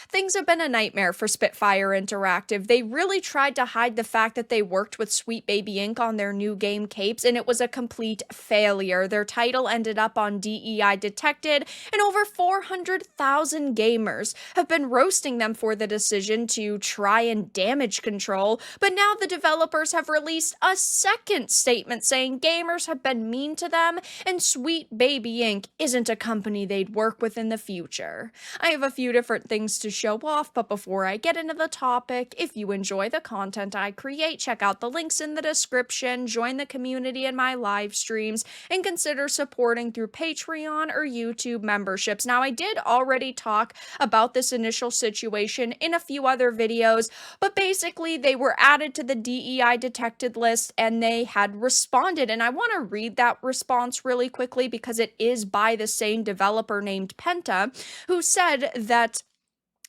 Things have been a nightmare for Spitfire Interactive. They really tried to hide the fact that they worked with Sweet Baby Inc. on their new game Capes, and it was a complete failure. Their title ended up on DEI Detected, and over 400,000 gamers have been roasting them for the decision to try and damage control. But now the developers have released a second statement saying gamers have been mean to them, and Sweet Baby Inc. isn't a company they'd work with in the future. I have a few different things to show off, but before I get into the topic, if you enjoy the content I create, check out the links in the description, join the community in my live streams, and consider supporting through Patreon or YouTube memberships. Now, I did already talk about this initial situation in a few other videos, but basically they were added to the DEI detected list and they had responded, and I want to read that response really quickly because it is by the same developer named Penta, who said that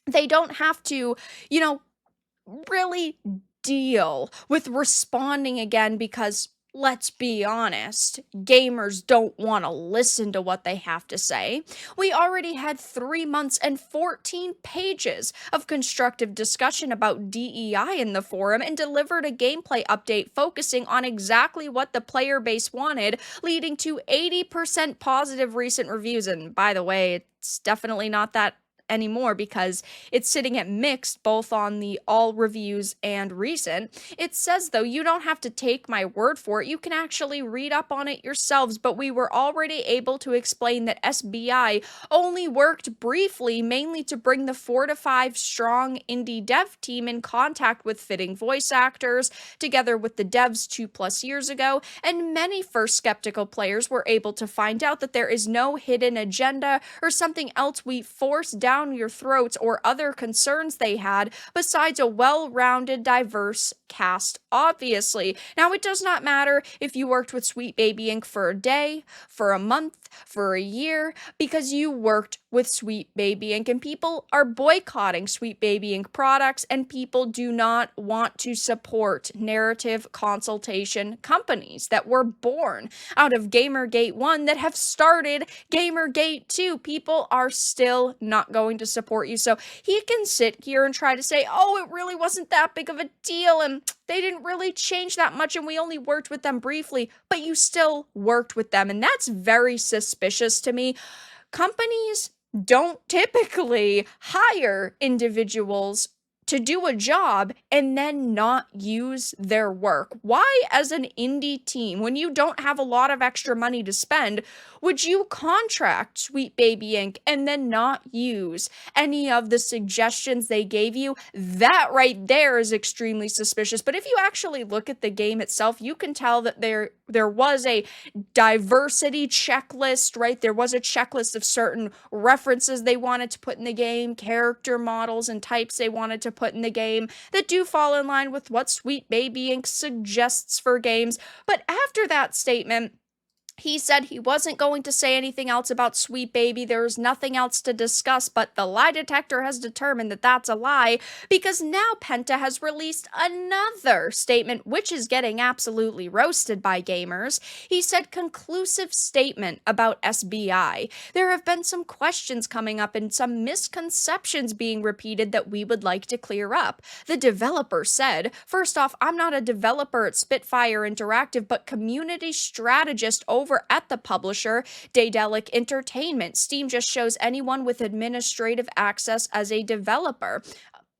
they don't have to, really deal with responding again because, let's be honest, gamers don't want to listen to what they have to say. We already had 3 months and 14 pages of constructive discussion about DEI in the forum and delivered a gameplay update focusing on exactly what the player base wanted, leading to 80% positive recent reviews. And by the way, it's definitely not that anymore because it's sitting at mixed both on the all reviews and recent. It says, though, you don't have to take my word for it. You can actually read up on it yourselves, but we were already able to explain that SBI only worked briefly, mainly to bring the 4 to 5 strong indie dev team in contact with fitting voice actors, together with the devs 2+ years ago, and many first skeptical players were able to find out that there is no hidden agenda or something else we force down your throats or other concerns they had, besides a well-rounded, diverse cast, obviously. Now, it does not matter if you worked with Sweet Baby Inc. for a day, for a month, for a year, because you worked with Sweet Baby Inc. and people are boycotting Sweet Baby Inc. products, and people do not want to support narrative consultation companies that were born out of Gamergate 1 that have started Gamergate 2. People are still not going to support you. So he can sit here and try to say, oh, it really wasn't that big of a deal and they didn't really change that much and we only worked with them briefly, but you still worked with them. And that's very suspicious to me. Companies don't typically hire individuals to do a job and then not use their work. Why, as an indie team, when you don't have a lot of extra money to spend, would you contract Sweet Baby Inc. and then not use any of the suggestions they gave you? That right there is extremely suspicious. But if you actually look at the game itself, you can tell that there was a diversity checklist, right? There was a checklist of certain references they wanted to put in the game, character models and types they wanted to put in the game that do fall in line with what Sweet Baby Inc. suggests for games. But after that statement, he said he wasn't going to say anything else about Sweet Baby. There was nothing else to discuss, but the lie detector has determined that that's a lie because now Penta has released another statement, which is getting absolutely roasted by gamers. He said, conclusive statement about SBI. There have been some questions coming up and some misconceptions being repeated that we would like to clear up. The developer said, first off, I'm not a developer at Spitfire Interactive, but community strategist over at the publisher, Daedalic Entertainment. Steam just shows anyone with administrative access as a developer.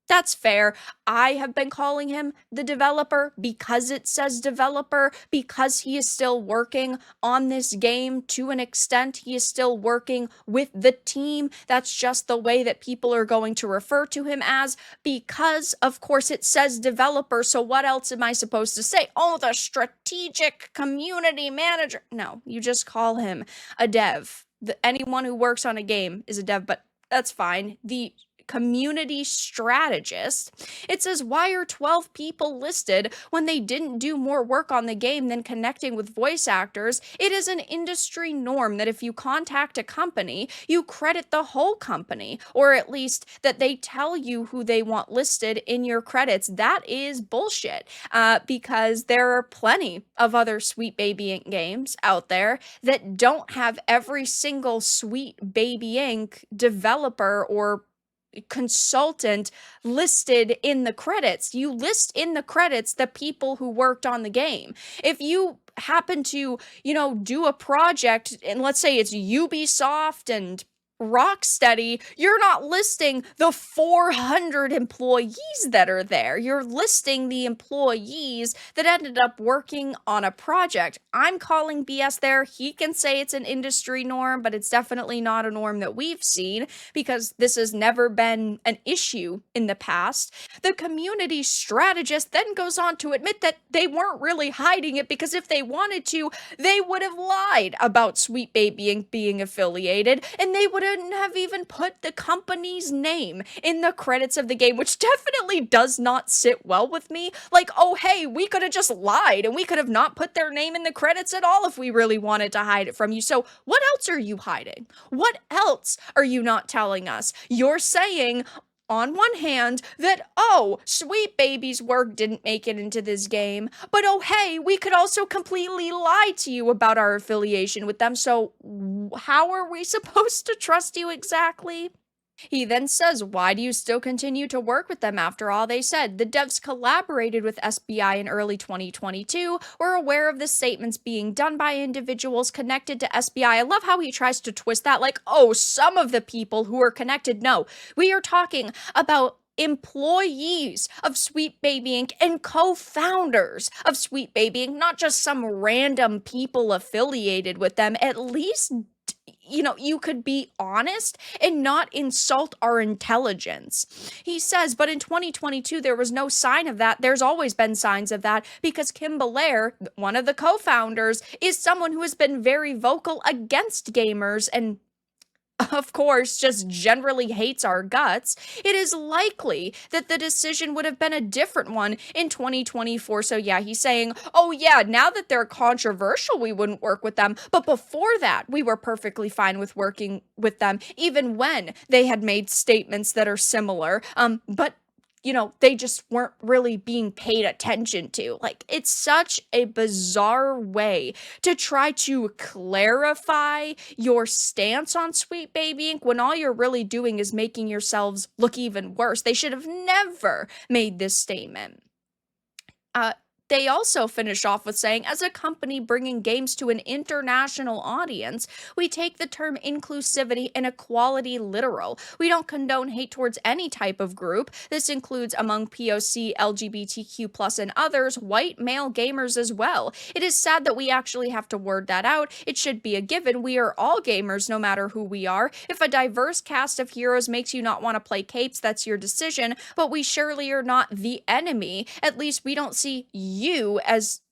That's fair. I have been calling him the developer because it says developer, because he is still working on this game to an extent. He is still working with the team. That's just the way that people are going to refer to him as, because, of course, it says developer. So what else am I supposed to say? Oh, the strategic community manager. No, you just call him a dev. Anyone who works on a game is a dev, but that's fine. The community strategist. It says, why are 12 people listed when they didn't do more work on the game than connecting with voice actors? It is an industry norm that if you contact a company, you credit the whole company, or at least that they tell you who they want listed in your credits. That is bullshit, because there are plenty of other Sweet Baby Inc. games out there that don't have every single Sweet Baby Inc. developer or consultant listed in the credits. You list in the credits the people who worked on the game. If you happen to, do a project, and let's say it's Ubisoft and Rocksteady, you're not listing the 400 employees that are there. You're listing the employees that ended up working on a project. I'm calling BS there. He can say it's an industry norm, but it's definitely not a norm that we've seen because this has never been an issue in the past. The community strategist then goes on to admit that they weren't really hiding it because if they wanted to, they would have lied about Sweet Baby Inc. being affiliated, and they wouldn't have even put the company's name in the credits of the game, which definitely does not sit well with me. Like, oh, hey, we could have just lied and we could have not put their name in the credits at all if we really wanted to hide it from you. So what else are you hiding? What else are you not telling us? You're saying, on one hand, that, oh, Sweet Baby's work didn't make it into this game, but oh, hey, we could also completely lie to you about our affiliation with them, so how are we supposed to trust you exactly? He then says, why do you still continue to work with them after all they said? The devs collaborated with SBI in early 2022, were aware of the statements being done by individuals connected to SBI. I love how he tries to twist that like, oh, some of the people who are connected. No, we are talking about employees of Sweet Baby Inc. and co-founders of Sweet Baby Inc., not just some random people affiliated with them. At least you could be honest and not insult our intelligence. He says, but in 2022, there was no sign of that. There's always been signs of that because Kim Belair, one of the co-founders, is someone who has been very vocal against gamers and of course, just generally hates our guts, it is likely that the decision would have been a different one in 2024. So yeah, he's saying, oh yeah, now that they're controversial, we wouldn't work with them. But before that, we were perfectly fine with working with them, even when they had made statements that are similar. But they just weren't really being paid attention to. Like, it's such a bizarre way to try to clarify your stance on Sweet Baby Inc. when all you're really doing is making yourselves look even worse. They should have never made this statement. They also finish off with saying, as a company bringing games to an international audience, we take the term inclusivity and equality literal. We don't condone hate towards any type of group. This includes among POC, LGBTQ+, and others, white male gamers as well. It is sad that we actually have to word that out. It should be a given. We are all gamers, no matter who we are. If a diverse cast of heroes makes you not want to play capes, that's your decision, but we surely are not the enemy. At least we don't see you as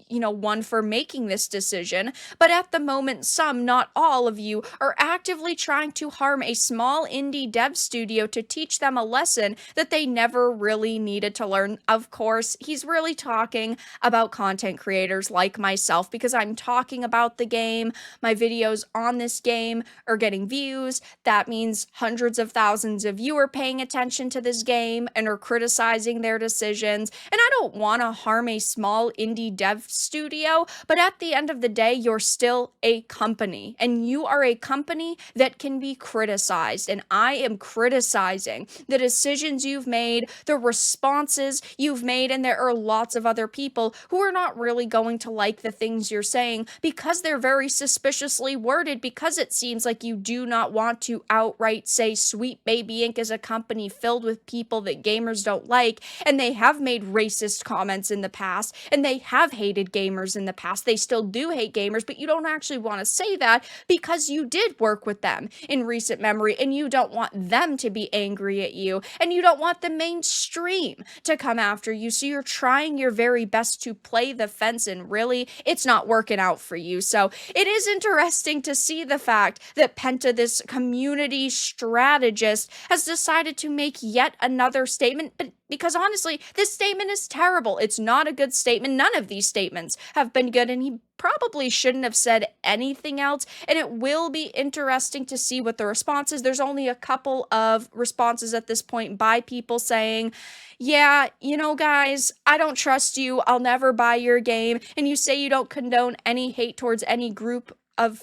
one for making this decision, but at the moment, some, not all of you, are actively trying to harm a small indie dev studio to teach them a lesson that they never really needed to learn. Of course, he's really talking about content creators like myself because I'm talking about the game. My videos on this game are getting views. That means hundreds of thousands of you are paying attention to this game and are criticizing their decisions. And I don't want to harm a small indie dev studio, but at the end of the day, you're still a company, and you are a company that can be criticized, and I am criticizing the decisions you've made, the responses you've made, and there are lots of other people who are not really going to like the things you're saying because they're very suspiciously worded, because it seems like you do not want to outright say Sweet Baby Inc. is a company filled with people that gamers don't like, and they have made racist comments in the past, and they have hated gamers in the past. They still do hate gamers, but you don't actually want to say that because you did work with them in recent memory and you don't want them to be angry at you and you don't want the mainstream to come after you. So you're trying your very best to play the fence and really it's not working out for you. So it is interesting to see the fact that Penta, this community strategist, has decided to make yet another statement, but because honestly, this statement is terrible. It's not a good statement. None of these statements have been good, and he probably shouldn't have said anything else, and it will be interesting to see what the response is. There's only a couple of responses at this point by people saying, yeah, guys, I don't trust you. I'll never buy your game. And you say you don't condone any hate towards any group of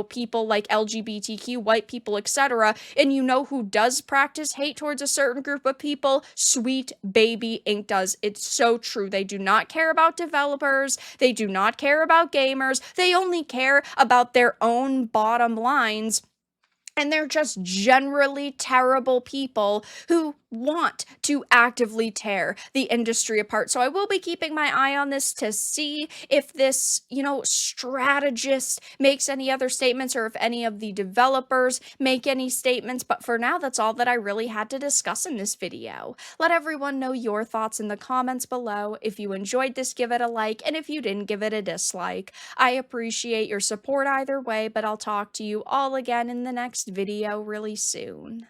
people like LGBTQ, white people, etc. And you know who does practice hate towards a certain group of people? Sweet Baby Inc. does. It's so true. They do not care about developers. They do not care about gamers. They only care about their own bottom lines. And they're just generally terrible people who want to actively tear the industry apart. So I will be keeping my eye on this to see if this, strategist makes any other statements or if any of the developers make any statements. But for now, that's all that I really had to discuss in this video. Let everyone know your thoughts in the comments below. If you enjoyed this, give it a like, and if you didn't, give it a dislike. I appreciate your support either way, but I'll talk to you all again in the next video really soon.